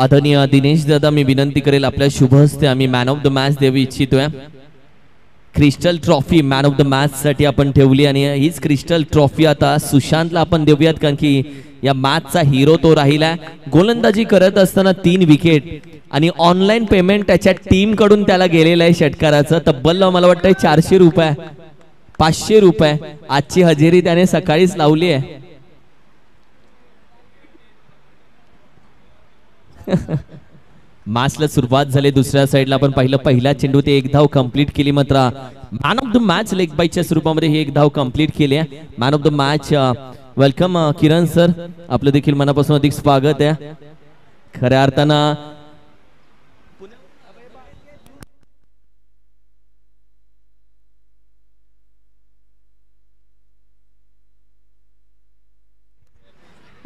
आदरणीय दिनेश दादा, मी विनंती करेल आपल्या शुभ हस्ते आम्ही मॅन ऑफ द मॅच देऊ इच्छितोय. Crystal trophy man of the match साठी आपण ठेवली आणि हीच क्रिस्टल ट्रॉफी आता सुशांतला आपण देऊयात, कारण की या मॅचचा हिरो तो राहिला. गोलंदाजी करत असताना 3 विकेट आणि ऑनलाईन पेमेंट त्याच्या टीम कडून त्याला गेलेलं आहे षटकाराचं. तब्बल मला वाटतं 400 रुपये 500 रुपये आजची हजेरी त्याने सकाळीच लावली आहे. मॅचला सुरुवात झाली. दुसऱ्या साइडला आपण पाहिलं पहिला चेंडू ते 1 धाव कंप्लीट केली. मात्र man of the match leg बाईच्या स्वरूपामध्ये ही 1 धाव कंप्लीट केली आहे. Man of the match welcome Kiran sir, आपलं देखील मनापासून अधिक स्वागत आहे. खऱ्या अर्थानं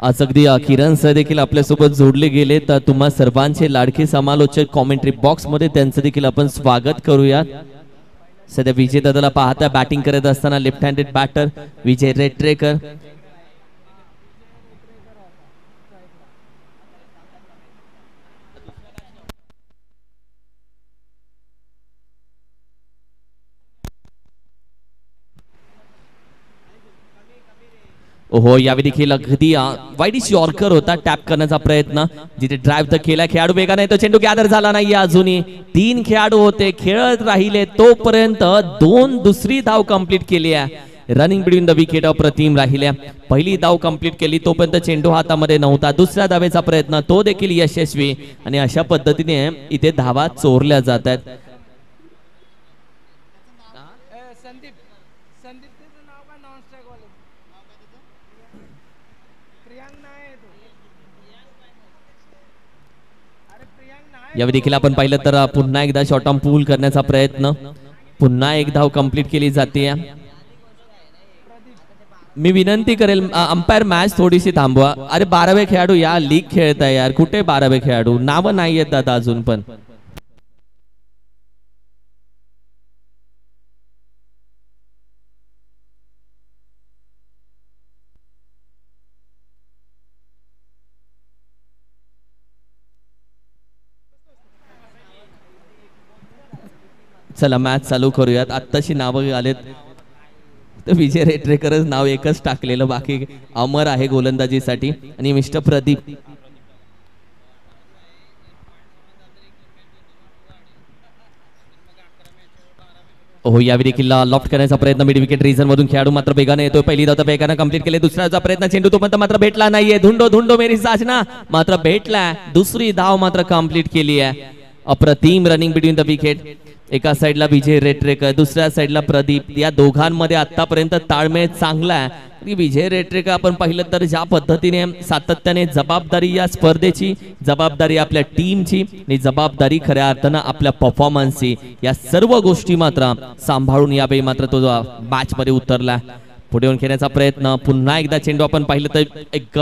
आज अगदी किरण सर देखील आपल्यासोबत जोडले गेले. तर तुम्हा सर्वांचे लाडके समालोचक कॉमेंट्री बॉक्स मध्ये त्यांचं देखील आपण स्वागत करूयात. सध्या विजय दादाला पाहता बॅटिंग करत असताना लेफ्ट हँडेड बॅटर विजय रेटरेकर. ओहो, यावेळी देखील अगदी वाईडिश यॉर्कर होता. टॅप करण्याचा प्रयत्न, जिथे ड्राईव्ह तर केला. खेळाडू वेगाने तो चेंडू गॅदर झाला नाही. अजूनही 3 खेळाडू होते, खेळत राहिले तोपर्यंत 2 दुसरी धाव कंप्लीट केली आहे. रनिंग बिटवीन द विकेट अप्रतिम राहिल्या. पहिली धाव कंप्लीट केली तोपर्यंत चेंडू हातामध्ये नव्हता. दुसऱ्या धावेचा प्रयत्न तो देखील यशस्वी आणि अशा पद्धतीने इथे धावा चोरल्या जात आहेत. यावेळी देखील आपण पाहिलं तर पुन्हा एकदा शॉर्ट ऑन पूल करण्याचा प्रयत्न. पुन्हा 1 धाव कंप्लीट केली जाते. मी विनंती करेल अंपायर मॅच थोडीशी थांबवा. अरे 12वे खेळाडू या लीग खेळताय यार, कुठे 12वे खेळाडू? नावं नाही येत दादा अजून पण. चला मॅच चालू करूयात. आत्ताशी नावं आलेत तर विजय रेटरेकरच नाव एकच टाकलेलं, बाकी अमर आहे गोलंदाजीसाठी आणि मिस्टर प्रदीप. हो, यावेळी देखील लॉफ्ट करण्याचा प्रयत्न मिड विकेट रिझन मधून खेळाडू मात्र वेगाने येतोय. पहिली धाव तर वेगाने कंप्लीट केली. दुसऱ्याचा प्रयत्न चेंडू तोपर्यंत मात्र भेटला नाहीये. धुंडो धुंडो मेरी साजना मात्र भेटला. दुसरी धाव मात्र कंप्लीट केली आहे. अप्रतिम रनिंग बिटवीन द विकेट. एका साइडला विजय रेटरेकर, दुसऱ्या साइडला प्रदीप. या दोघांमध्ये आतापर्यंत ताळमेळ चांगला आहे. विजय रेटरेकर आपण पाहिलं तर ज्या पद्धतीने सातत्याने जबाबदारी, या स्पर्धेची जबाबदारी, आपल्या टीमची आणि जबाबदारी खऱ्या अर्थानं आपल्या परफॉर्मन्सची, या सर्व गोष्टी मात्र सांभाळून यावेळी मात्र तो मॅच मध्ये उतरला. पुढे येऊन खेळण्याचा प्रयत्न. पुन्हा एकदा चेंडू आपण पाहिलं तर एक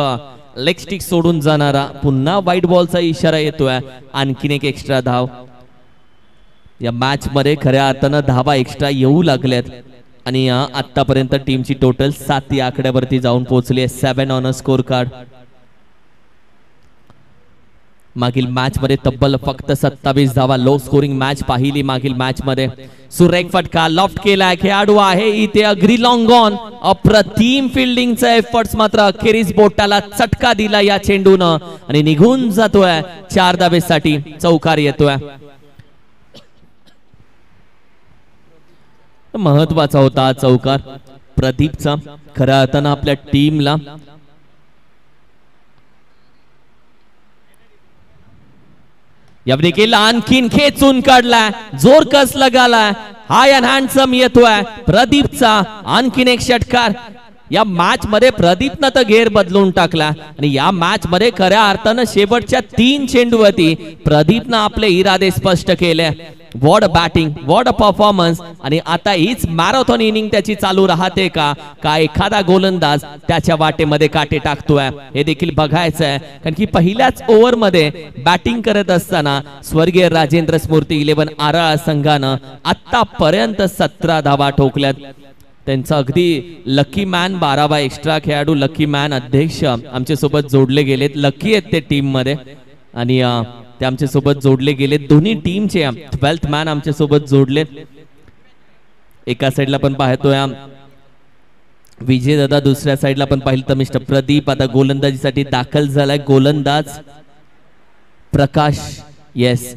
लेग स्टिक सोडून जाणारा. पुन्हा व्हाईट बॉलचा इशारा येतोय. आणखीन एक एक्स्ट्रा धाव. या मॅच मध्ये खऱ्या अर्थानं धावा एक्स्ट्रा येऊ लागल्यात आणि आतापर्यंत टीमची टोटल 7 या आकड्यावरती जाऊन पोहोचली आहे. 7 ऑन अ स्कोर कार्ड. मागील मॅच मध्ये तब्बल फक्त 27 धावा, लो स्कोरिंग मॅच पाहिली मागील मॅच मध्ये. सुरेख फटका लॉफ्ट केलाय. खेळाडू आहे इथे अग्री लॉंग ऑन. अप्रतिम फिल्डिंगचा एफर्ट्स मात्र अखेरीस बोटाला चटका दिला या चेंडूनं आणि निघून जातोय. 4 धावेसाठी चौकार येतोय. महत्वाचा होता चौकार प्रदीपचा. खऱ्या अर्थानं आपल्या टीमला या देखील आणखीन खेचून काढलाय. जोर कस लगालाय. हाय अँड हँडसम येतोय प्रदीपचा. आणखीन एक षटकार. या मॅच मध्ये प्रदीपनं तर घेर बदलून टाकला आणि या मॅच मध्ये खऱ्या अर्थानं शेवटच्या 3 चेंडूवरती प्रदीपनं आपले इरादे स्पष्ट केले. What batting, what a performance. आणि आता हीच मॅरेथॉन इनिंग त्याची चालू राहते का एखादा गोलंदाज त्याच्या वाटेमध्ये काटे टाकतोय हे देखील बघायचं आहे. कारण की पहिल्याच ओव्हर मध्ये बॅटिंग करत असताना स्वर्गीय राजेंद्र स्मृती 11 आरळा संघानं आतापर्यंत 17 धावा ठोकल्यात. त्यांचा अगदी लकी मॅन 12वा एक्स्ट्रा खेळाडू लकी मॅन अध्यक्ष आमच्या सोबत जोडले गेलेत. लकी आहेत ते टीम मध्ये. आणि ते आमच्या सोबत जोडले गेले. दोन्ही टीमचे 12th मॅन आमच्या सोबत जोडले. एका साइडला पण पाहतोय विजय दादा, दुसऱ्या साइडला पण पाहिलं तर मिस्टर प्रदीप आता गोलंदाजीसाठी दाखल झालाय. गोलंदाज प्रकाश येस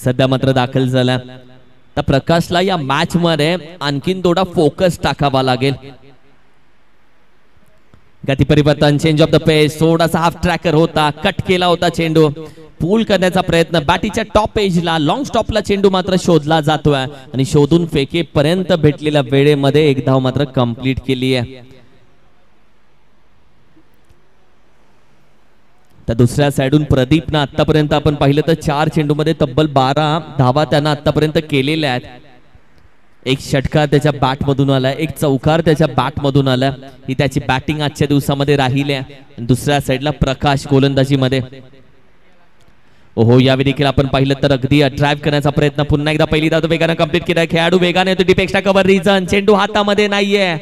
सध्या मात्र दाखल झाला. तर प्रकाशला या मॅच मध्ये आणखीन थोडा फोकस टाकावा लागेल. गती परिवर्तन, चेंज ऑफ द पेस, थोडासा हाफ ट्रॅकर होता, कट केला होता चेंडू, पूल करण्याचा प्रयत्न, बॅटीच्या टॉप एजला लॉंग स्टॉपला चेंडू मात्र शोधला जातोय आणि शोधून फेकेपर्यंत भेटलेल्या वेळेमध्ये एक धाव मात्र कंप्लीट केली आहे. तर दुसऱ्या साइडून प्रदीपनं आतापर्यंत आपण पाहिलं तर 4 चेंडूमध्ये तब्बल 12 धावा त्यानं आतापर्यंत केलेल्या आहेत. एक षटकार त्याच्या बॅट मधून आलाय, एक चौकार त्याच्या बॅट मधून आलाय. ही त्याची बॅटिंग आजच्या दिवसामध्ये राहिली आहे. दुसऱ्या साइडला प्रकाश गोलंदाजी मध्ये. ओहो यावेळी देखील आपण पाहिलं तर अगदी ड्राइव्ह करण्याचा प्रयत्न, पुन्हा एकदा पहिली धाव वेगाने कंप्लीट केला. खेळाडू वेगाने येतो, डीप एक्स्ट्रा कव्हर रिजन, चेंडू हातामध्ये नाहीये,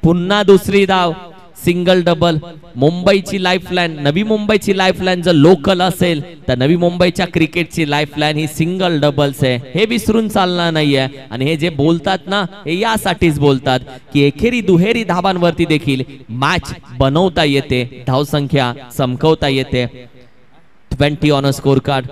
पुन्हा दुसरी धाव, सिंगल डबल. मुंबईची लाईफलाईन, नवी मुंबईची लाईफलाईन जर लोकल असेल तर नवी मुंबईच्या क्रिकेटची लाईफलाईन ही सिंगल डबल्स आहे, हे विसरून चालणार नाहीये. आणि हे जे बोलतात ना हे यासाठीच बोलतात की एकेरी दुहेरी धावांवरती देखील मॅच बनवता येते, धावसंख्या चमकवता येते. 20 ऑन अ स्कोर कार्ड.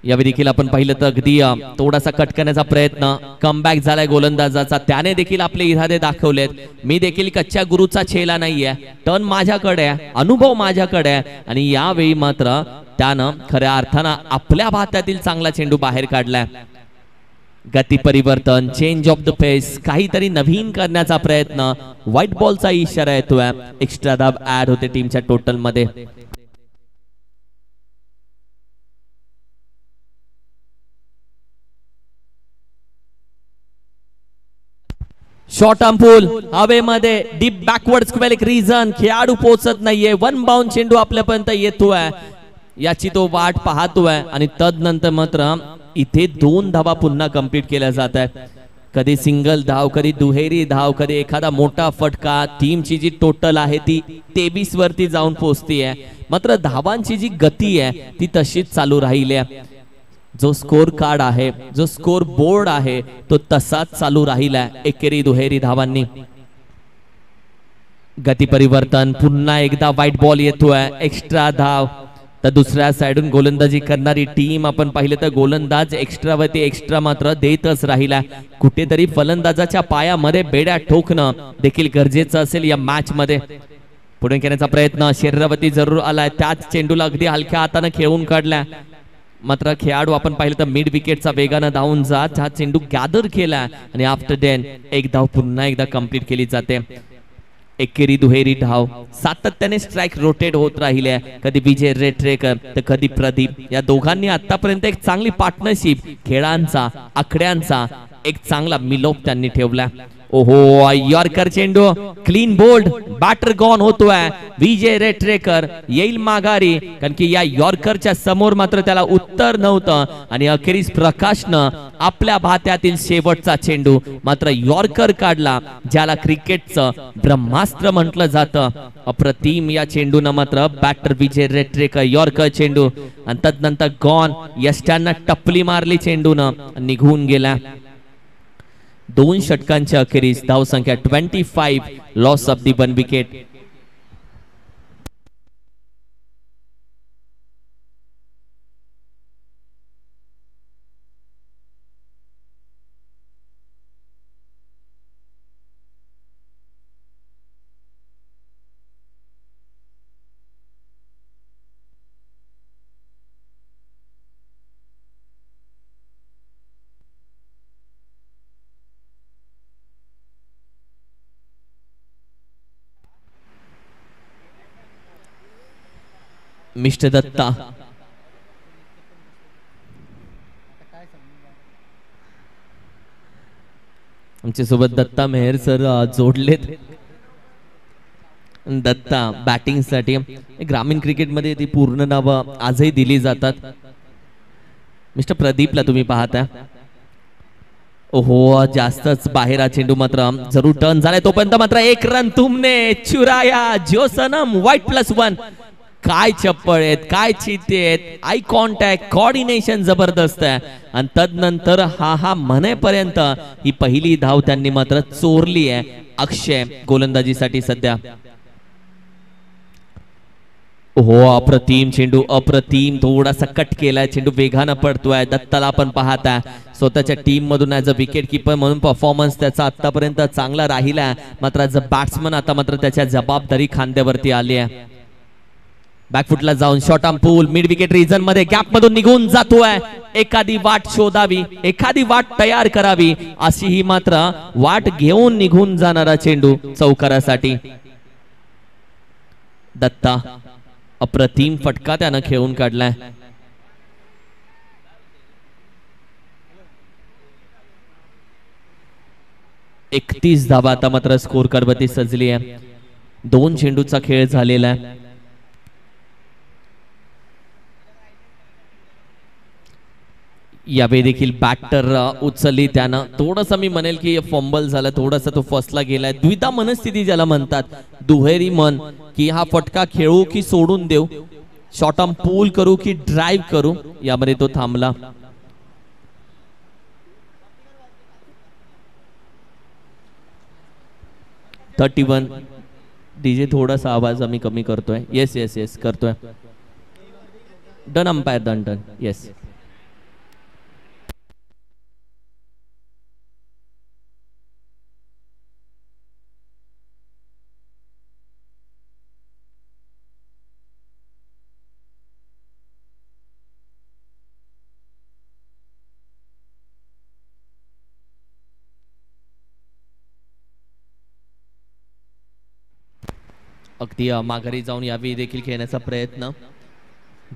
यावेळी देखील आपण पाहिलं तर अगदी थोडासा कट करण्याचा प्रयत्न, कमबॅक झालाय गोलंदाजाचा, त्याने देखील आपले इरादे दाखवलेत. मी देखील कच्च्या गुरुचा छेला नाहीये, टर्न माझ्याकडे आहे, अनुभव माझ्याकडे आहे. आणि यावेळी मात्र त्यानं खऱ्या अर्थानं आपल्या भात्यातील चांगला चेंडू बाहेर काढलाय. गती परिवर्तन, चेंज ऑफ द पेस, काहीतरी नवीन करण्याचा प्रयत्न, व्हाईट बॉलचा इशारा येतोय. एक्स्ट्रा धाव ऍड होते टीमच्या टोटल मध्ये. शॉर्ट आर्म पूल हवेमध्ये, डीप बॅकवर्ड स्क्वेअर, एक रिझन, खेळाडू पोहोचत नाहीये, वन बाउंड चेंडू आपल्यापर्यंत येतोय, याची तो वाट पाहतोय. आणि तदनंतर मात्र इथे 2 धावा पुन्हा कंप्लीट केल्या जात आहेत. कधी सिंगल धाव, कधी दुहेरी धाव, कधी एखादा मोठा फटका. टीमची जी टोटल आहे ती 23 वरती जाऊन पोहोचतीये. मात्र धावांची जी गती आहे ती तशीच चालू राहिली आहे. जो स्कोर कार्ड आहे, जो स्कोर बोर्ड आहे तो तसाच चालू राहिला एकेरी दुहेरी धावांनी. गती परिवर्तन, पुन्हा एकदा व्हाईट बॉल येतोय, एक्स्ट्रा धाव. तर दुसऱ्या साइडून गोलंदाजी करणारी टीम आपण पाहिलं तर गोलंदाज एक्स्ट्रावरती एक्स्ट्रा मात्र देतच राहिला. कुठेतरी फलंदाजाच्या पायामध्ये बेड्या ठोकणं देखील गरजेचं असेल या मॅच मध्ये. पुढे करण्याचा प्रयत्न शरीरावरती जरूर आलाय, त्याच चेंडूला अगदी हलक्या हाताने खेळून काढला. मात्र खेळाडू आपण पाहिलं तर मिड विकेटचा वेगानं धावून जात हा चेंडू गॅदर केला आणि आफ्टर देन एक धाव पुन्हा एकदा कंप्लीट केली जाते. एकेरी दुहेरी धाव, सातत्याने स्ट्राइक रोटेट होत राहिले. कधी विजय रेटरेकर तर कधी प्रदीप. या दोघांनी आतापर्यंत एक चांगली पार्टनरशिप, खेळांचा आकड्यांचा एक चांगला मिलोप त्यांनी ठेवला. ओहो यॉर्कर चेंडू, क्लीन बोल्ड, बॅटर गॉन होतोय. विजय रेटरेकर येईल माघारी, कारण की या यॉर्करच्या समोर मात्र त्याला उत्तर नव्हतं. आणि अखेरीस प्रकाशनं आपल्या भात्यातील शेवटचा चेंडू मात्र यॉर्कर काढला, ज्याला क्रिकेटचं ब्रह्मास्त्र म्हटलं जातं. अप्रतिम या चेंडूनं मात्र बॅटर विजय रेटरेकर यॉर्कर चेंडू आणि तदनंतर गॉन, यष्ट्यांना टपली मारली चेंडूनं, निघून गेला. 2 षटकांच्या अखेरीस धावसंख्या 25, loss of the 1 wicket. Mister Datta आमच्या सोबत दत्ता मेहर सर जोडलेत. दत्ता बॅटिंग साठी ग्रामीण क्रिकेट मध्ये ती पूर्ण नावं आजही दिली जातात. मिस्टर प्रदीपला तुम्ही पाहता. ओहो जास्तच बाहेर हा चेंडू मात्र जरूर टर्न झालाय, तोपर्यंत मात्र एक रन तुमने चुराया जो सनम. व्हाईट +1 काय चप्पळ आहेत, काय चित्ते आहेत, आय कॉन्टॅक्ट, कोऑर्डिनेशन जबरदस्त आहे. आणि तदनंतर हा म्हणेपर्यंत ही पहिली धाव त्यांनी मात्र चोरली आहे. अक्षय गोलंदाजीसाठी सध्या. हो, अप्रतिम चेंडू, अप्रतिम. थोडासा कट केलाय चेंडू, वेगानं पडतोय. दत्ताला आपण पाहताय स्वतःच्या टीम मधून ऍज अ विकेट कीपर म्हणून परफॉर्मन्स त्याचा आतापर्यंत चांगला राहिला. मात्र ऍज अ बॅट्समन आता मात्र त्याच्या जबाबदारी खांद्यावरती आली आहे. बॅकफुटला जाऊन शॉर्ट आर्म पूल मिड विकेट रिजन मध्ये गॅप मधून निघून जातोय. एखादी वाट शोधावी, एखादी वाट तयार करावी, अशी ही मात्र वाट घेऊन निघून जाणारा चेंडू चौकारासाठी. दत्ता अप्रतिम फटका त्यानं खेळून काढलाय. एकतीस धावा आता मात्र स्कोर कार्डवरती सजली आहे. 2 चेंडूचा खेळ झालेला आहे. यावेळी देखील बॅटर उचलली त्यानं. थोडंसं मी म्हणेल की फंबल झाला, थोडासा तो फसला गेलाय. द्विधा मनस्थिती ज्याला म्हणतात, दुहेरी मन, की हा फटका खेळू की सोडून देऊ, शॉर्ट आर्म पूल करू की ड्राईव्ह करू, यामध्ये तो थांबला. डीजे थोडासा आवाज आम्ही कमी करतोय. येस येस येस करतोय. Done umpire, done done. Yes. अगदी माघारी जाऊन यावेळी देखील खेळण्याचा प्रयत्न,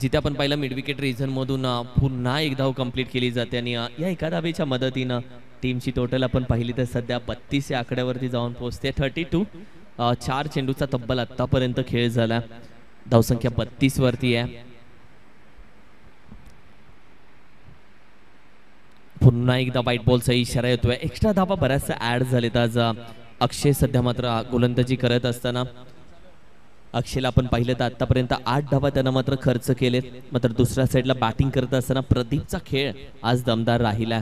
जिथे आपण पहिला मिड विकेट रिजन मधून पुन्हा एक धाव कंप्लीट केली जाते. आणि या एका धावेच्या मदतीनं टीमची टोटल आपण पाहिली तर सध्या 32 या आकड्यावरती जाऊन पोहोचते. 32. 4 चेंडूचा तब्बल आतापर्यंत खेळ झाला. धावसंख्या 32 वरती आहे. पुन्हा एकदा व्हाईट बॉलचा इशारा येतोय. एक्स्ट्रा धावा बऱ्याचशा ऍड झालेत आज. अक्षय सध्या मात्र गोलंदाजी करत असताना, अक्षयला आपण पाहिलं तर आतापर्यंत 8 धावा त्यानं मात्र खर्च केलेत. मात्र दुसऱ्या साईडला बॅटिंग करत असताना प्रदीपचा खेळ आज दमदार राहिला.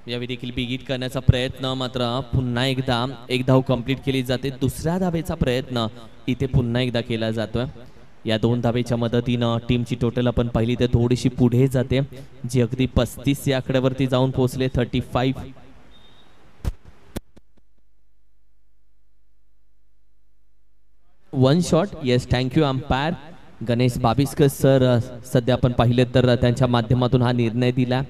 यावेळी देखील बिगिट करण्याचा प्रयत्न, मात्र पुन्हा एकदा एक धाव कंप्लीट केली जाते. दुसऱ्या धावेचा प्रयत्न इथे पुन्हा एकदा केला जातोय. या 2 धावेच्या मदतीनं टीमची टोटल आपण पाहिली तर थोडीशी पुढे जाते, जी अगदी 35 या आकड्यावरती जाऊन पोहोचले. 35. 1 shot. Yes, thank you umpire Ganesh Babiskar sir. सध्या आपण पाहिले तर त्यांच्या माध्यमातून हा निर्णय दिला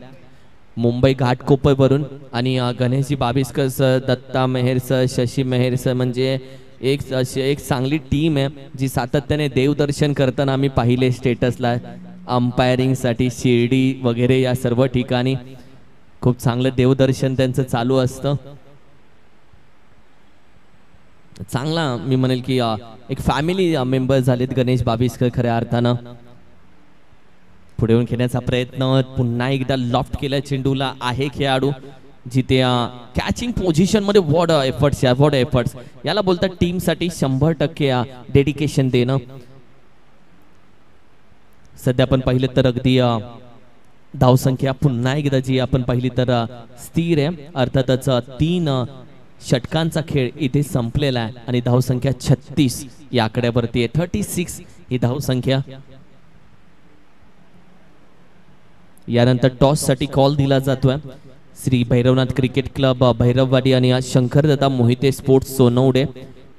मुंबई घाटकोपरवरून. आणि Ganeshji Babiskar sir, Datta Mehar sir, Shashi Mehar sir, म्हणजे एक चांगली टीम आहे जी सातत्याने देवदर्शन करताना आम्ही पाहिले स्टेटसला. अंपायरिंगसाठी शिर्डी वगैरे या सर्व ठिकाणी खूप चांगलं देवदर्शन त्यांचं चालू असतं. चांगला मी म्हणेल की एक फॅमिली मेंबर झालेत गणेश बाबिस्कर खऱ्या अर्थानं. पुढे येऊन खेळण्याचा प्रयत्न, पुन्हा एकदा लॉफ्ट केल्या चेंडूला आहे खेळाडू, जिथे कॅचिंग पोझिशन मध्ये वॉट एफर्ट्स याला बोलतात टीम साठी 100% डेडिकेशन देणं. सध्या आपण पाहिलं तर अगदी धावसंख्या पुन्हा एकदा जी आपण पाहिली तर स्थिर आहे. अर्थातच 3 षटकांचा खेळ इथे संपलेला आहे आणि धावसंख्या 36 या आकड्यावरती आहे. 36 ही धावसंख्या. यानंतर टॉस साठी कॉल दिला जातोय. श्री भैरवनाथ क्रिकेट क्लब भैरववाडी आणि शंकरदादा मोहिते स्पोर्ट्स सोनवडे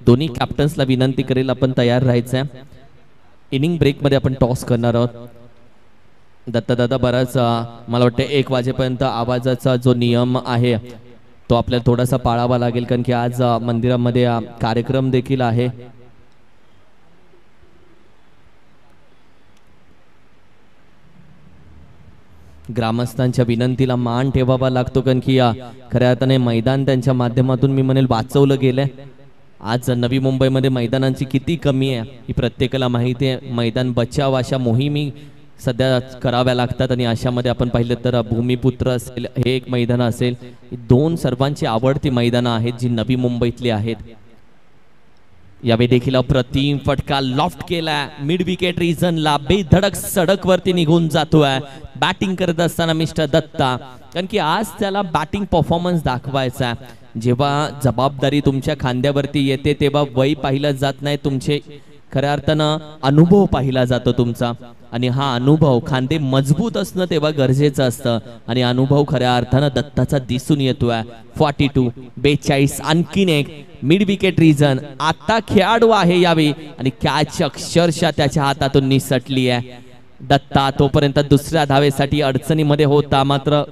दोन्ही कॅप्टन्सला विनंती करेल आपण तयार राहायचंय. इनिंग ब्रेक मध्ये आपण टॉस करणार आहोत. दत्तादादा, बराच मला वाटतं 1 वाजेपर्यंत आवाजाचा जो नियम आहे तो आपल्याला थोडासा पाळावा लागेल, कारण की आज मंदिरामध्ये कार्यक्रम देखील आहे. ग्रामस्थांच्या विनंतीला मान ठेवावा लागतो, कारण की खऱ्या अर्थाने मैदान त्यांच्या माध्यमातून मी म्हणेल वाचवलं गेलंय. आज नवी मुंबईमध्ये मैदानांची किती कमी आहे ही प्रत्येकाला माहिती आहे. मैदान बचाव अशा मोहिमी सध्या कराव्या लागतात आणि अशामध्ये आपण पाहिलं तर भूमिपुत्र असेल, हे एक मैदान असेल, 2 सर्वांची आवडती मैदानं आहेत जी नवी मुंबईतली आहेत. यावेळी देखील अप्रतिम फटका लॉफ्ट केलाय मिड विकेट रिजनला, बेधडक सडक वरती निघून जातोय बॅटिंग करत असताना मिस्टर दत्ता. कारण की आज त्याला बॅटिंग परफॉर्मन्स दाखवायचा. जेव्हा जबाबदारी तुमच्या खांद्यावरती येते तेव्हा वय पाहिलं जात नाही, तुमचे खऱ्या अर्थानं अनुभव पाहिला जातो तुमचा. आणि हा अनुभव खांदे मजबूत असणं तेव्हा गरजेचं असतं आणि अनुभव खऱ्या अर्थानं दत्ताचा दिसून येतोय. 42 आणखीन एक मिड विकेट रिजन. आता खेळाडू आहे यावेळी आणि कॅच अक्षरशः त्याच्या हातातून निसटली आहे. दत्ता तोपर्यंत दुसऱ्या धावेसाठी अडचणीमध्ये होता, मात्र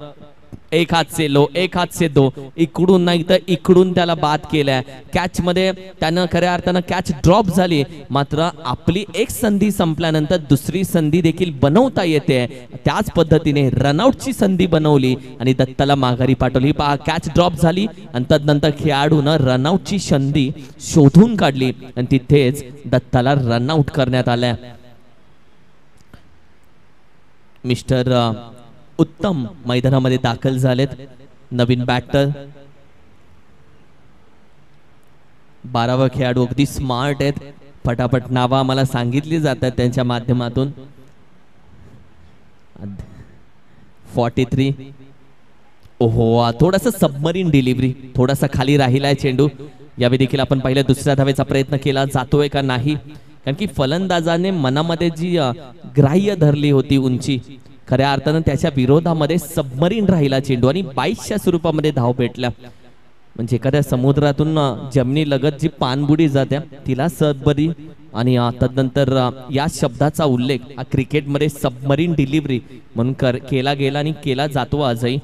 एक हात से लो एक हात से दो, इकडून नाही तर इकडून त्याला बाद केलाय. कॅच मध्ये त्यानं खऱ्या अर्थानं कॅच ड्रॉप झाली, मात्र आपली एक संधी संपल्यानंतर दुसरी संधी देखील बनवता येते. त्याच पद्धतीने रनआउटची संधी बनवली आणि दत्ताला माघारी पाठवली. पहा कॅच ड्रॉप झाली आणि तदनंतर खेळाडूनं रनआउटची संधी शोधून काढली आणि तिथेच दत्ताला रनआउट करण्यात आल्या. मिस्टर उत्तम मैदानामध्ये दाखल झालेत. नवीन बॅटर 12वा खेळाडू अगदी स्मार्ट आहेत. फटाफट नावं आम्हाला सांगितली जातात त्यांच्या माध्यमातून. 43 ओहो, थोडासा सबमरीन डिलिव्हरी, थोडासा खाली राहिलाय चेंडू. यावेळी देखील आपण पहिल्या दुसऱ्या धावेचा प्रयत्न केला जातोय का नाही, कारण की फलंदाजाने मनामध्ये जी ग्राह्य धरली होती उंची, खऱ्या अर्थानं त्याच्या विरोधामध्ये सबमरीन राहिला चेंडू आणि 22च्या स्वरूपामध्ये धाव भेटल्या. म्हणजे एखाद्या समुद्रातून जमिनी लगत जी पाणबुडी जाते तिला सबमरीन, आणि तदनंतर या शब्दाचा उल्लेख क्रिकेटमध्ये सबमरीन डिलिव्हरी म्हणून केला गेला आणि केला जातो आजही.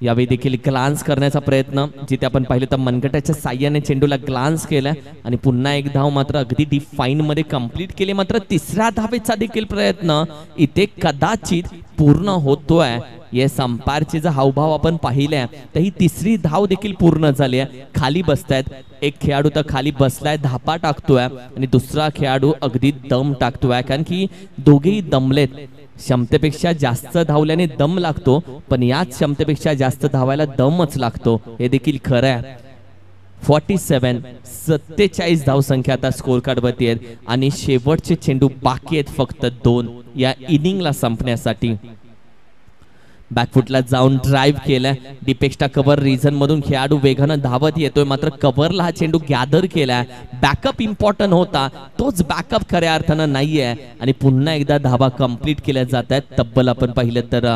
यावेळी देखील ग्लान्स करण्याचा प्रयत्न, जिथे आपण पाहिलं तर मनगटाच्या साह्याने चेंडूला ग्लान्स केला आणि पुन्हा एक धाव मात्र अगदी डिफाईन मध्ये कंप्लीट केली. मात्र तिसऱ्या धावेचा देखील प्रयत्न इथे कदाचित पूर्ण होतोय. येस, अंपायरचे जर हावभाव आपण पाहिले तर ही तिसरी धाव देखील पूर्ण झाली आहे. खाली बसतायत, एक खेळाडू तर खाली बसलाय, धापा टाकतोय आणि दुसरा खेळाडू अगदी दम टाकतोय, कारण की दोघेही दमलेत. क्षमतेपेक्षा जास्त धावल्याने दम लागतो, पण याच क्षमतेपेक्षा जास्त धावायला दमच लागतो, हे देखील खरं आहे. 47 धावसंख्या आता स्कोर कार्ड वरती आहेत आणि शेवटचे चेंडू बाकी आहेत फक्त 2 या इनिंगला संपण्यासाठी. बॅकफुटला जाऊन ड्राईव्ह केलाय, डिपेक्स्टा कव्हर रिझन मधून खेळाडू वेगानं धावत येतोय, मात्र कव्हरला हा चेंडू गॅदर केलाय. बॅकअप इम्पॉर्टंट होता, तोच बॅकअप खऱ्या अर्थानं नाहीये आणि पुन्हा एकदा धावा कंप्लीट केल्या जात आहेत. तब्बल आपण पाहिलं तर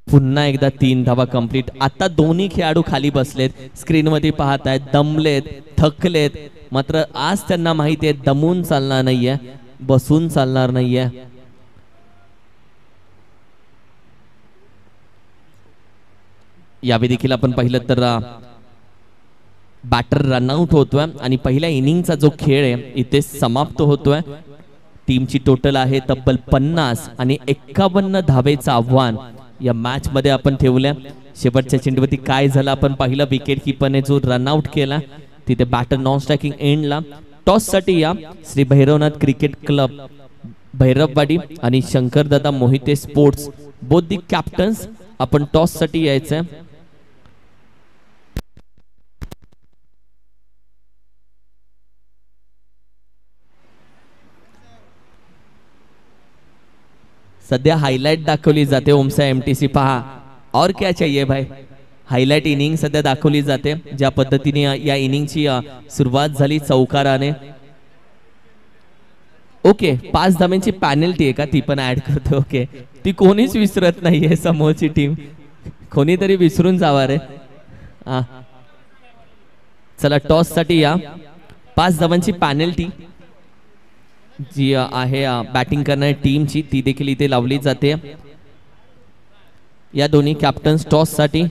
पुन्हा एकदा 3 धावा कंप्लीट. आता दोन्ही खेळाडू खाली बसलेत, स्क्रीनमध्ये पाहत आहेत, दमलेत, थकलेत, मात्र आज त्यांना माहिती आहे दमून चालणार नाहीये, बसून चालणार नाहीये. यावेळी देखील आपण पाहिलं तर बॅटर रनआउट होतोय आणि पहिल्या इनिंगचा जो खेळ आहे इथे समाप्त होतोय. टीमची टोटल आहे तब्बल 50 आणि 51 धावेचं आव्हान या मॅच मध्ये आपण ठेवल्या. शेवटच्या चेंडूवरती काय झालं आपण पाहिलं, विकेट कीपरने जो रनआउट केला तिथे बॅटर नॉन स्ट्रायकिंग एंडला. टॉस साठी या श्री भैरवनाथ क्रिकेट क्लब भैरववाडी आणि Shankardada Mohite sports both the captains आपण टॉस साठी यायचंय. सध्या हायलाइट दाखवली जाते ओमसा एमटीसी. पहा और क्या चाहिए भाई, हायलाइट इनिंग सध्या दाखवली जाते. ज्या पद्धतीने या इनिंगची सुरुवात झाली चौकाराने. ओके, 5 धावांची पॅनल्टी आहे का, ती पण ऍड करतो. ओके, ती कोणीच विसरत नाहीये समोरची टीम, कोणीतरी विसरून जावा रे. चला टॉस साठी या. 5 धावांची पॅनल्टी जी आहे बॅटिंग करणाऱ्या टीमची ती देखील इथे लावली जाते. या दोन्ही कॅप्टन्स टॉस साठी.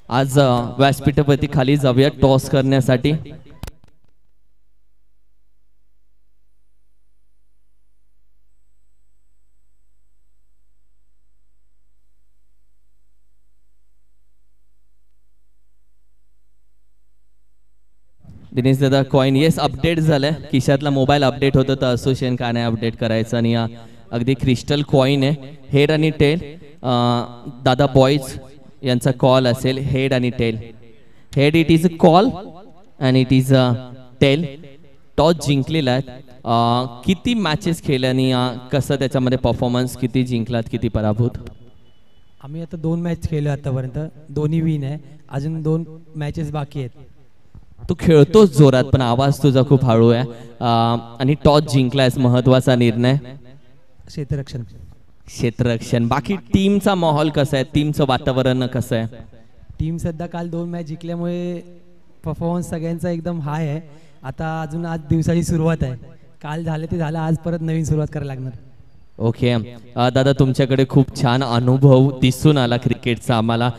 आज व्यासपीठावरती खाली जाऊया टॉस करण्यासाठी. दिनेश दादा कॉइन येस अपडेट झालं खिशातला मोबाईल अपडेट होतं तर असोसिएशन का नाही अपडेट करायचं आणि अगदी क्रिस्टल कॉइन आहे हेड आणि टेल दादा बॉईज यांचा कॉल असेल हेड आणि tail head it is a call and it is a tail toss जिंकलेला आहे किती मॅचेस खेळल्या आणि कसं त्याच्यामध्ये परफॉर्मन्स किती जिंकलात किती पराभूत आम्ही आता 2 मॅच खेळलो आतापर्यंत दोन्ही विन आहे अजून 2 मॅचेस बाकी आहेत तू खेळतोच जोरात पण आवाज तुझा खूप हळू आहे आणि टॉस जिंकलायस महत्वाचा निर्णय क्षेत्ररक्षण बाकी टीमचा माहोल कसा आहे टीमचं वातावरण कसं आहे टीम सध्या काल 2 मॅच जिंकल्यामुळे परफॉर्मन्स सगळ्यांचा एकदम हाय आहे आता अजून आज दिवसाची सुरुवात आहे काल झाले ते झालं आज परत नवीन सुरुवात करायला लागणार ओके दादा तुमच्याकडे खूप छान अनुभव दिसून आला क्रिकेटचा आम्हाला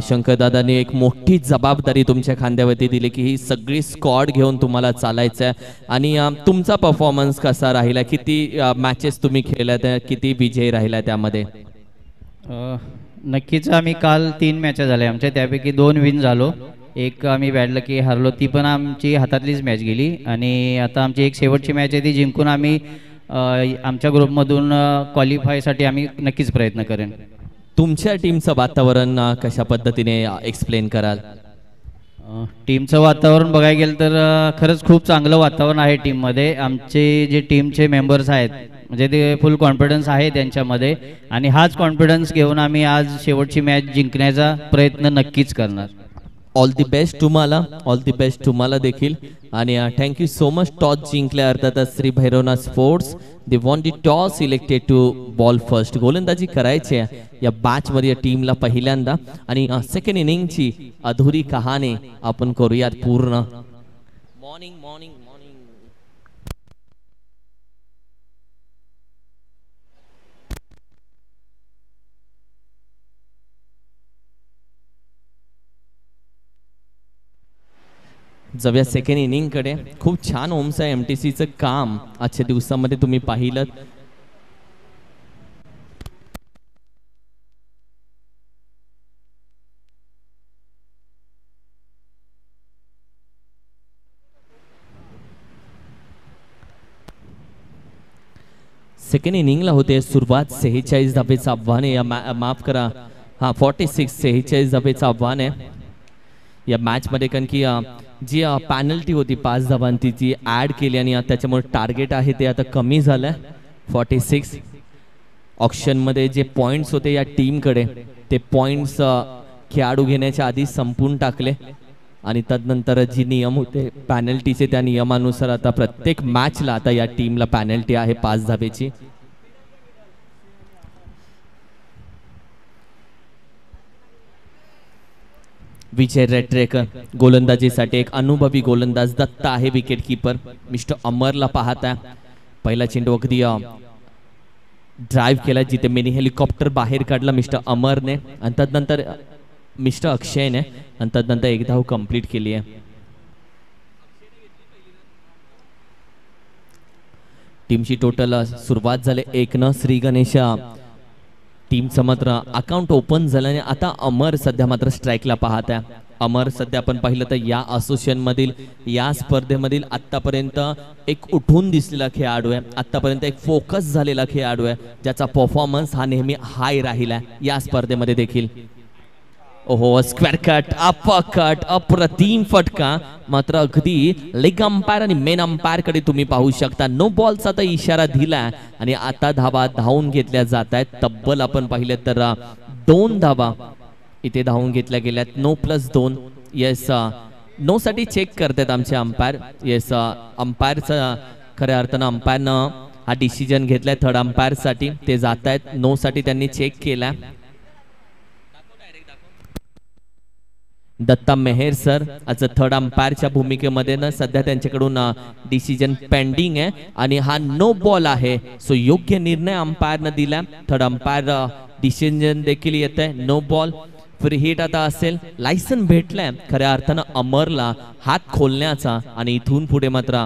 शंकर दादांनी एक मोठी जबाबदारी तुमच्या खांद्यावरती दिली की ही सगळी स्क्वॉड घेऊन तुम्हाला चालायचं आहे आणि तुमचा परफॉर्मन्स कसा राहिला किती मॅचेस तुम्ही खेळल्यात किती विजय राहिला त्यामध्ये नक्कीच आम्ही काल 3 मॅचेस झाल्या आमच्या त्यापैकी 2 विन झालो एक आम्ही बॅड लकी हरलो ती पण आमची हातातलीच मॅच गेली आणि आता आमची एक शेवटची मॅच आहे ती जिंकून आम्ही आमच्या ग्रुपमधून क्वालिफायसाठी आम्ही नक्कीच प्रयत्न करेन तुमच्या टीमचं वातावरण कशा पद्धतीने एक्सप्लेन कराल टीमचं वातावरण बघायला गेलं तर खरंच खूप चांगलं वातावरण आहे टीममध्ये आमचे जे टीमचे मेंबर्स आहेत म्हणजे ते फुल कॉन्फिडन्स आहे त्यांच्यामध्ये आणि हाच कॉन्फिडन्स घेऊन आम्ही आज शेवटची मॅच जिंकण्याचा प्रयत्न नक्कीच करणार ऑल दी बेस्ट तुम्हाला देखील आणि थँक्यू सो मच टॉस जिंकल्या अर्थातच Shri Bhairavnath sports they want the toss selected to bowl first गोलंदाजी करायची आहे या मॅच मध्ये टीमला पहिल्यांदा आणि सेकंड इनिंगची अधुरी कहाणी आपण करूयात पूर्ण मॉर्निंग जाऊया सेकंड इनिंग कडे खूप छान ओम्स आहे एमटीसीचं काम आजच्या दिवसामध्ये तुम्ही पाहिलं सेकंड इनिंगला होते सुरुवात 46 धावेचं आव्हान आहे माफ करा 46 धावेचं आव्हान आहे या मॅच मध्ये कारण की जी पॅनल्टी होती 5 धावांची ती ऍड केली आणि त्याच्यामुळे टार्गेट आहे ते आता कमी झालंय 46 ऑक्शन मध्ये जे पॉइंट्स होते या टीम कडे ते पॉइंट्स खेळाडू घेण्याच्या आधी संपून टाकले आणि तदनंतर जी नियम होते पॅनल्टीचे त्या नियमानुसार आता प्रत्येक मॅचला आता या टीमला पॅनल्टी आहे 5 धावेची विजय रेट्रेकर गोलंदाजीसाठी एक अनुभवी गोलंदाज दत्ता आहे विकेट कीपर मिस्टर अमरला पाहता पहिला चेंडू अगदी ड्राइव्ह केला जिथे मिनी हेलिकॉप्टर बाहेर काढला मिस्टर अमरने आणि तदनंतर मिस्टर अक्षयने आणि तदनंतर एक धाव कंप्लीट केली आहे टीमची टोटल सुरुवात झाली 1 श्री गणेश टीमचं मात्र अकाउंट ओपन झालं आणि आता अमर सध्या मात्र स्ट्राईकला पाहत आहे अमर सध्या आपण पाहिलं तर या असोसिएशन मधील या स्पर्धेमधील आतापर्यंत एक उठून दिसलेला खेळाडू आहे आतापर्यंत एक फोकस झालेला खेळाडू आहे ज्याचा परफॉर्मन्स हा नेहमी हाय राहिला या स्पर्धेमध्ये देखील ओहो स्क्वेअर कट अप्रतिम फटका मात्र अगदी लेग अंपायर आणि मेन अंपायर कडे तुम्ही पाहू शकता नो बॉलचा तर इशारा दिला आणि आता धावा धावून घेतल्या जात आहेत तब्बल आपण पाहिले तर 2 धावा इथे धावून घेतल्या गेल्यात नो +2 येस नो साठी चेक करतात आमचे अंपायर येस अंपायरचा खऱ्या अर्थानं अंपायरनं हा डिसिजन घेतलाय थर्ड अंपायर साठी ते जात आहेत नो साठी त्यांनी चेक केलाय दत्ता मेहर सर आज थर्ड अंपायरच्या भूमिकेमध्ये ना सध्या त्यांच्याकडून डिसिजन पेंडिंग आहे आणि हा नो बॉल आहे सो योग्य निर्णय अंपायरनं दिला थर्ड अंपायर डिसिजन देखील येत आहे नो बॉल फ्री हिट आता असेल लायसन भेटलाय खऱ्या अर्थानं अमरला हात खोलण्याचा आणि इथून पुढे मात्र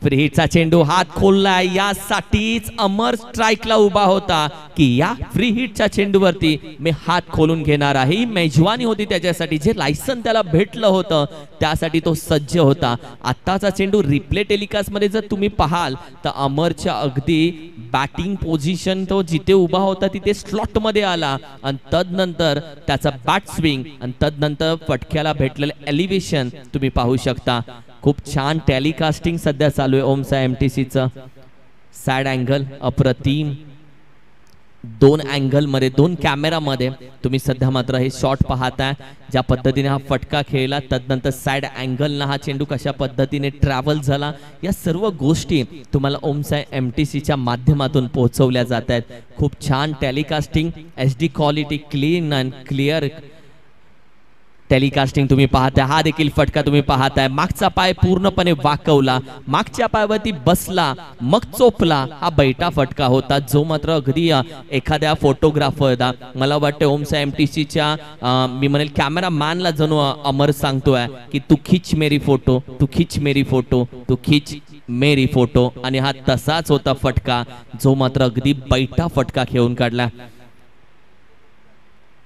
फ्री हिटचा चेंडू हात खोललाय, यासाठीच अमर स्ट्राईकला उभा होता की या फ्री हिटच्या चेंडूवरती मी हात खोलून घेणार आहे. ही मेजवानी होती त्याच्यासाठी, जे लायसन त्याला भेटलं होतं त्यासाठी तो सज्ज होता. आत्ताचा चेंडू रिप्ले टेलिकास्ट मध्ये जर तुम्ही पाहाल तर अमरच्या अगदी बॅटिंग पोझिशन तो जिथे उभा होता तिथे स्लॉट मध्ये आला आणि तदनंतर त्याचा बॅट स्विंग आणि तदनंतर फटक्याला भेटलेलं एलिव्हेशन तुम्ही पाहू शकता. खूप छान टेलिकास्टिंग सध्या चालू आहे ओमसा एमटीसीचं. सॅड अँगल अप्रतिम, दोन अँगल मध्ये, दोन कॅमेरा मध्ये तुम्ही सध्या मात्र हे शॉट पाहताय. ज्या पद्धतीने हा फटका खेळला, तदनंतर सॅड अँगलना हा चेंडू कशा पद्धतीने ट्रॅव्हल झाला, या सर्व गोष्टी तुम्हाला ओमसा एमटीसीच्या माध्यमातून पोहोचवल्या जात आहेत. खूप छान telecasting, HD quality, clean and clear telecasting तुम्ही पाहताय. हा देखील फटका तुम्ही पाहताय, मागचा पाय पूर्णपणे वाकवला, मागच्या पायावरती बसला, मग चोपला. हा बैठा फटका होता जो मात्र अगदी एखाद्या फोटोग्राफरला, मला वाटतं ओमसा एमटीसीच्या मी म्हणेल कॅमेरा मॅनला जणू अमर सांगतोय की तू खिच मेरी फोटो, तू खिच मेरी फोटो, तू खिच मेरी फोटो. आणि हा तसाच होता फटका जो मात्र अगदी बैठा फटका खेळून काढला.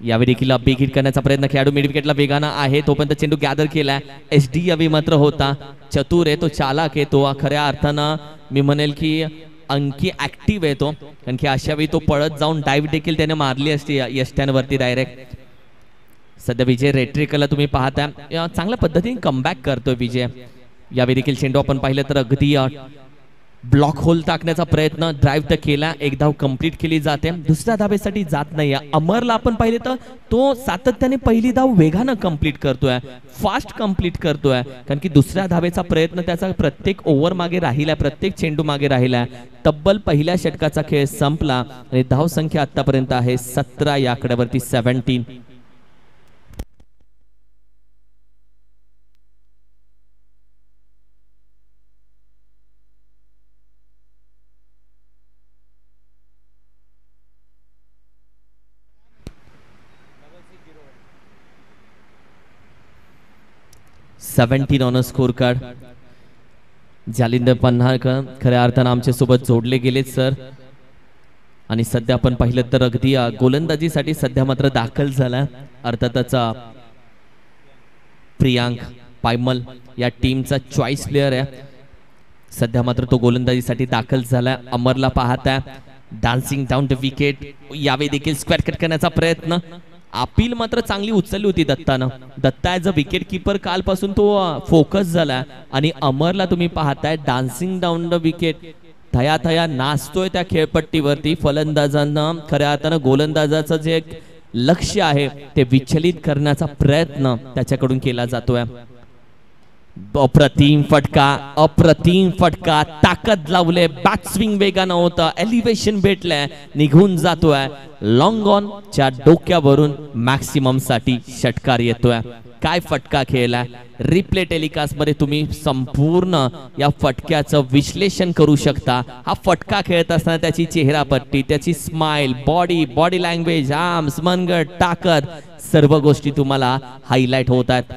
यावेळी देखील बिग हिट करण्याचा प्रयत्न खेळाडू मिड विकेटला वेगानं आहे, तोपर्यंत चेंडू गॅदर केलाय. SD यावी मात्र होता, चतुर आहे तो, चालाक आहे तो, खऱ्या अर्थानं मी म्हणेल की अंकी ऍक्टिव्ह आहे तो, कारण की अशा वेळी तो पळत जाऊन डाईव्ह देखील त्याने मारली असती यष्ट्यांवरती डायरेक्ट. सध्या विजय रेट्रिकला तुम्ही पाहताय, चांगल्या पद्धतीने कमबॅक करतोय विजय. यावेळी देखील चेंडू आपण पाहिलं तर अगदी ब्लॉक होल टाकण्याचा प्रयत्न, ड्राईव्ह तर केला, एक धाव कंप्लीट केली जाते, दुसऱ्या धावेसाठी जात नाही. अमरला आपण पाहिले तर तो सातत्याने पहिली धाव वेगानं कंप्लीट करतोय, फास्ट कंप्लीट करतोय, कारण की दुसऱ्या धावेचा प्रयत्न त्याचा प्रत्येक ओव्हर मागे राहिलाय, प्रत्येक चेंडू मागे राहिलाय. तब्बल पहिल्या षटकाचा खेळ संपला आणि धाव संख्या आतापर्यंत आहे 17, या आकड्यावरती 17. On a scorecard. Jalindar Panhalkar खऱ्या अर्थानं आमच्या सोबत जोडले गेलेत सर. आणि सध्या आपण पाहिलं तर अगदी गोलंदाजीसाठी सध्या मात्र दाखल झाला अर्थातच प्रियांक पायमल या टीमचा चॉईस प्लेअर आहे. सध्या मात्र तो गोलंदाजीसाठी दाखल झाला. अमरला पाहताय, डान्सिंग डाऊन द विकेट. यावेळी देखील स्क्वेअर कट करण्याचा प्रयत्न, अपील मात्र चांगली उचलली होती दत्तानं. Datta as a wicket keeper कालपासून तो फोकस झाला आणि अमरला तुम्ही पाहताय डान्सिंग डाऊन द विकेट, थया थया नाचतोय त्या खेळपट्टीवरती. फलंदाजांना खऱ्या अर्थानं गोलंदाजाचं जे लक्ष आहे ते विचलित करण्याचा प्रयत्न त्याच्याकडून केला जातोय. अप्रतिम फटका, अप्रतिम फटका, ताकद लावले, बॅक स्विंग वेगानं होतं, एलिव्हेशन भेटलंय, निघून जातोय. लॉंग ऑन च्या डोक्यावरून मॅक्सिमम साठी षटकार येतोय. काय फटका खेळलाय, रिप्ले टेलिकास्ट मध्ये तुम्ही संपूर्ण या फटक्याचं विश्लेषण करू शकता. हा फटका खेळत असताना त्याची चेहरापट्टी, त्याची स्माइल, बॉडी लँग्वेज, आर्म्स, मनगट, ताकद, सर्व गोष्टी तुम्हाला हायलाइट होत आहेत.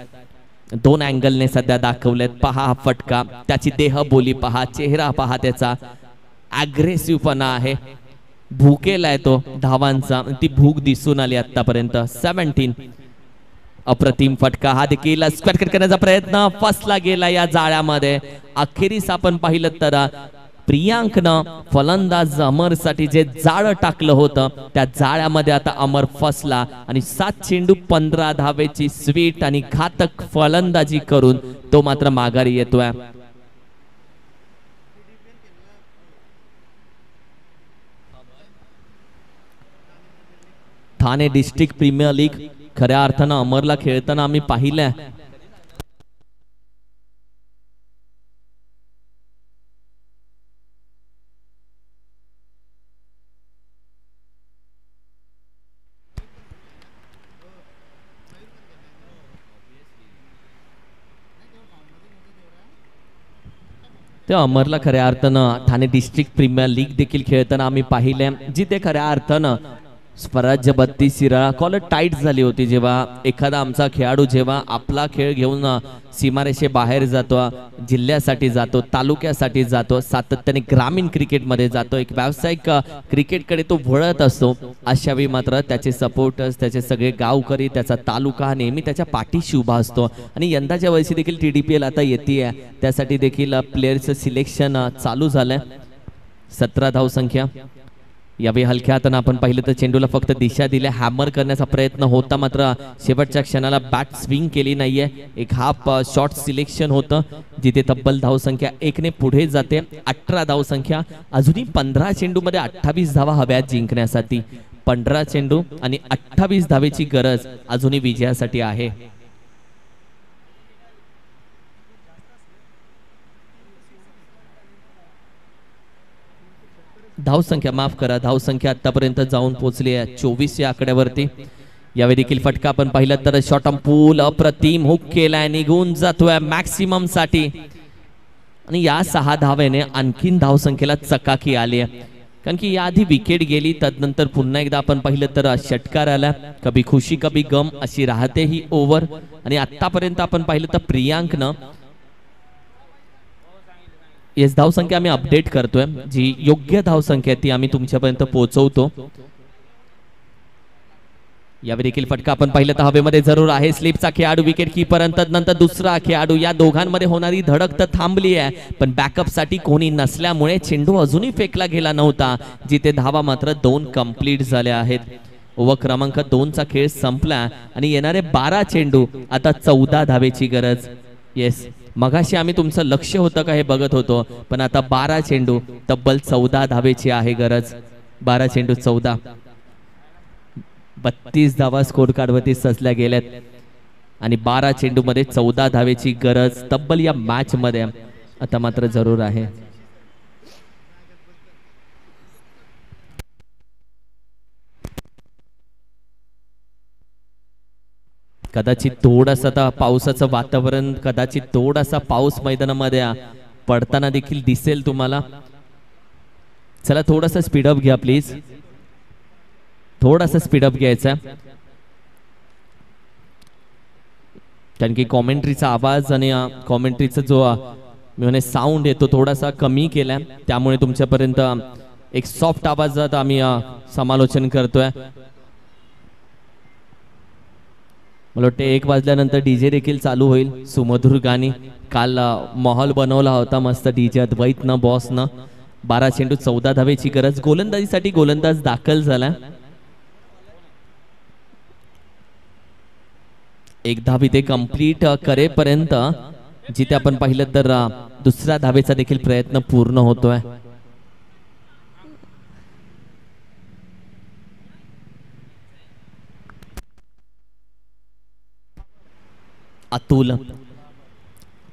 दोन अँगलने सध्या दाखवलेत. पहा हा फटका, त्याची देहबोली पहा, चेहरा पहा, त्याचा अग्रेसिव्हपणा आहे, भूकेला आहे तो धावांचा, ती भूक दिसून आली आतापर्यंत. 17. अप्रतिम फटका, हा देखील स्क्वेअर कट करण्याचा प्रयत्न फसला गेला या जाळ्यामध्ये. अखेरीस आपण पाहिलं तर प्रियांकनं फलंदाज अमरसाठी जे जाळं टाकलं होतं त्या जाळ्यामध्ये आता अमर फसला आणि 7 चेंडू 15 धावेची स्वीट आणि घातक फलंदाजी करून तो मात्र माघारी येतोय. ठाणे डिस्ट्रिक्ट प्रीमियर लीग खऱ्या अर्थानं अमरला खेळताना आम्ही पाहिलंय. ते अमरला खऱ्या अर्थानं ठाणे डिस्ट्रिक्ट प्रीमियर लीग देखील खेळताना आम्ही पाहिले, जिथे खऱ्या अर्थानं स्वराज्य 32 शिराळा कॉलर टाईट झाली होती जेव्हा एखादा आमचा खेळाडू जेव्हा आपला खेळ घेऊन सीमारेषे बाहेर जातो, जिल्ह्यासाठी जातो, तालुक्यासाठी जातो, सातत्याने ग्रामीण क्रिकेटमध्ये जातो, एक व्यावसायिक क्रिकेटकडे तो वळत असतो, अशा वेळी मात्र त्याचे सपोर्टर्स, त्याचे सगळे गावकरी, त्याचा तालुका नेहमी त्याच्या पाठीशी उभा असतो. आणि यंदाच्या वर्षी देखील TDPL आता येते, त्यासाठी देखील प्लेयरचं सिलेक्शन चालू झालंय. 17 धावसंख्या. यावेळी हलक्या हाताने आपण पाहिलं तर चेंडूला फक्त दिशा दिल्या, हॅमर करण्याचा प्रयत्न होता, मात्र शेवटच्या क्षणाला बॅट स्विंग केली नाहीये. एक हाफ शॉट सिलेक्शन होतं जिथे तब्बल धावसंख्या 1 ने पुढे जाते. 18 धावसंख्या. अजूनही 15 चेंडूमध्ये 28 धावा हव्यात जिंकण्यासाठी. 15 चेंडू आणि 28 धावेची गरज अजूनही विजयासाठी आहे. धावसंख्या माफ करा, धावसंख्या आतापर्यंत जाऊन पोहोचली आहे 24 या आकड्यावरती. यावेळी देखील फटका आपण पाहिलं तर शॉट ऑन पूल अप्रतिम हुक केलाय, निघून जातोय मॅक्सिमम साठी. आणि या 6 धावेने आणखीन धावसंख्येला चकाकी आली आहे, कारण की याआधी विकेट गेली, तदनंतर पुन्हा एकदा आपण पाहिलं तर षटकार आला. कभी खुशी कभी गम अशी राहते ही ओव्हर. आणि आतापर्यंत आपण पाहिलं तर प्रियांकनं येस धावसंख्या आम्ही अपडेट करतोय, जी योग्य धावसंख्या ती आम्ही तुमच्यापर्यंत पोहोचवतो. यावेळी देखील फटका आपण पाहिलं तर हवेमध्ये जरूर आहे. स्लिपचा खेळाडू, विकेट कीपर, नंतर दुसरा खेळाडू. या दोघांमध्ये होणारी धडक तर थांबली आहे, पण बॅकअप साठी कोणी नसल्यामुळे चेंडू अजूनही फेकला गेला नव्हता, जिथे धावा मात्र 2 कंप्लीट झाल्या आहेत. ओव्हर क्रमांक 2 चा खेळ संपला आणि येणारे 12 चेंडू, आता 14 धावेची गरज. येस, मगाशी आम्ही तुमचं लक्ष होतं का हे बघत होतो, पण आता 12 चेंडू तब्बल 14 धावेची आहे गरज. 12 चेंडू 14. 32 धावा स्कोर कार्डवरती सजल्या गेल्यात आणि 12 चेंडू मध्ये 14 धावेची गरज तब्बल या मॅच मध्ये आता मात्र जरूर आहे. कदाचित थोडासा आता पावसाचं वातावरण, कदाचित थोडासा पाऊस मैदानामध्ये पडताना देखील दिसेल तुम्हाला. चला थोडासा स्पीडअप घ्या प्लीज, थोडासा स्पीडअप घ्यायचा, कारण की कॉमेंट्रीचा आवाज आणि कॉमेंट्रीचा जो म्हणजे साऊंड येतो थोडासा कमी केलाय, त्यामुळे तुमच्यापर्यंत एक सॉफ्ट आवाजात आम्ही समालोचन करतोय. मला वाटतं 1 वाजल्यानंतर डीजे देखील चालू होईल, सुमधुर गाणी. काल माहोल बनवला होता मस्त डीजे अद्वैत न बॉस न. 12 चेंडू 14 धावेची गरज. गोलंदाजीसाठी गोलंदाज दाखल झाला. एक धाव इथे कंप्लीट करेपर्यंत जिथे आपण पाहिलं तर दुसऱ्या धावेचा देखील प्रयत्न पूर्ण होतोय. अतुल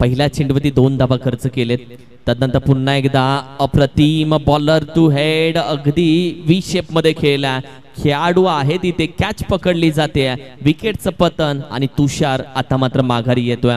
पहिल्या चेंडूवरती 2 धावा खर्च केलेत, तदनंतर पुन्हा एकदा अप्रतिम बॉलर टू हेड, अगदी वी शेप मध्ये खेळला. खेळाडू आहे तिथे, कॅच पकडली जाते, विकेटचं पतन आणि तुषार आता मात्र माघारी येतोय.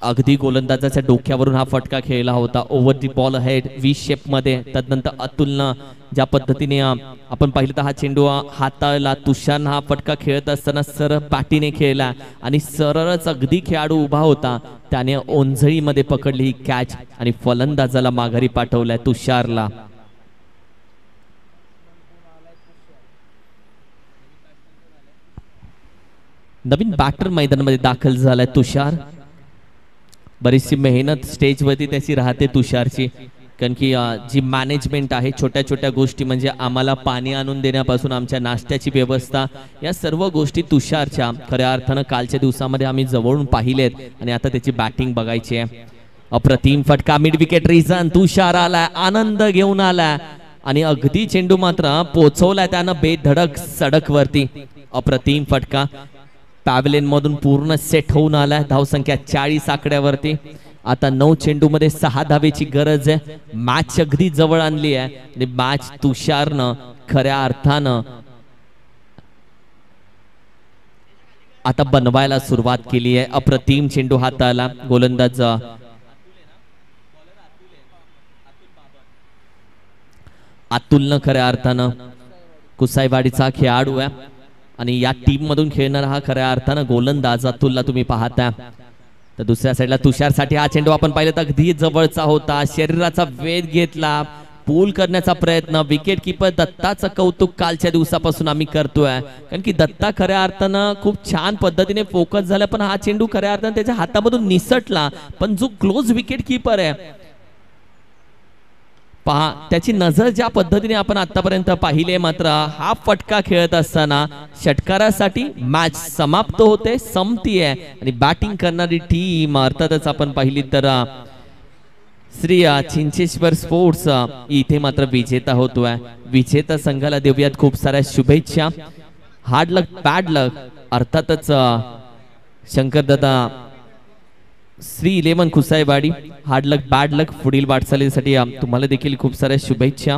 अगदी गोलंदाजाच्या डोक्यावरून हा फटका खेळला होता, over the ball head V shape मध्ये. तदनंतर अतुलनं ज्या पद्धतीने आपण पाहिलं तर हा चेंडू हाताळला, तुषारनं हा फटका खेळत असताना सरळ पाठीने खेळला आणि सरळच अगदी खेळाडू उभा होता त्याने ओंझळीमध्ये पकडली ही कॅच आणि फलंदाजाला माघारी पाठवलाय तुषारला. नवीन बॅटर मैदानामध्ये दाखल झालाय तुषार. बरीचशी मेहनत स्टेजवरती त्याची राहते तुषारची, कारण की जी मॅनेजमेंट आहे, छोट्या छोट्या गोष्टी म्हणजे आम्हाला पाणी आणून देण्यापासून आमच्या नाश्त्याची व्यवस्था, या सर्व गोष्टी तुषारच्या खऱ्या अर्थानं कालच्या दिवसामध्ये आम्ही जवळून पाहिलेत आणि आता त्याची बॅटिंग बघायची आहे. अप्रतिम फटका, मिड विकेट रिझन. तुषार आलाय, आनंद घेऊन आलाय आणि अगदी चेंडू मात्र पोहोचवलाय त्यानं बेधडक सडक वरती. अप्रतिम फटका, पॅव्हलियन मधून पूर्ण सेट होऊन आलाय. धावसंख्या 40 आकड्यावरती. आता 9 चेंडू मध्ये 6 धावेची गरज आहे. मॅच अगदी जवळ आणली आहे आणि मॅच तुषारनं खऱ्या अर्थानं आता बनवायला सुरुवात केली आहे. अप्रतिम चेंडू हाताला, गोलंदाज अतुलनं खऱ्या अर्थानं कुसाईवाडीचा खेळाडू आहे आणि या टीम मधून खेळणारा हा खऱ्या अर्थानं गोलंदाज अतुलला तुम्ही पाहता. तर दुसऱ्या साईडला तुषारसाठी हा चेंडू आपण पाहिलं तर अगदी जवळचा होता, शरीराचा वेध घेतला, पूल करण्याचा प्रयत्न. विकेट किपर दत्ताचं कौतुक कालच्या दिवसापासून आम्ही करतोय, कारण की दत्ता खऱ्या अर्थानं खूप छान पद्धतीने फोकस झाला, पण हा चेंडू खऱ्या अर्थानं त्याच्या हातामधून निसटला. पण जो क्लोज विकेट किपर आहे पहा, त्याची नजर ज्या पद्धतीने आपण आतापर्यंत पाहिले, मात्र हा फटका खेळत असताना षटकारासाठी मॅच समाप्त होते, संपतीये आणि बॅटिंग करणारी टीम अर्थातच आपण पाहिली तर श्री चिंचेश्वर स्पोर्ट्स इथे मात्र विजेता होतोय. विजेता संघाला देऊयात खूप साऱ्या शुभेच्छा. हार्ड लक बॅड लक अर्थातच शंकरदादा श्री 11 कुसाईवाडी, हार्ड लक बॅड लक पुढील वाटचालीसाठी तुम्हाला देखील खूप साऱ्या शुभेच्छा.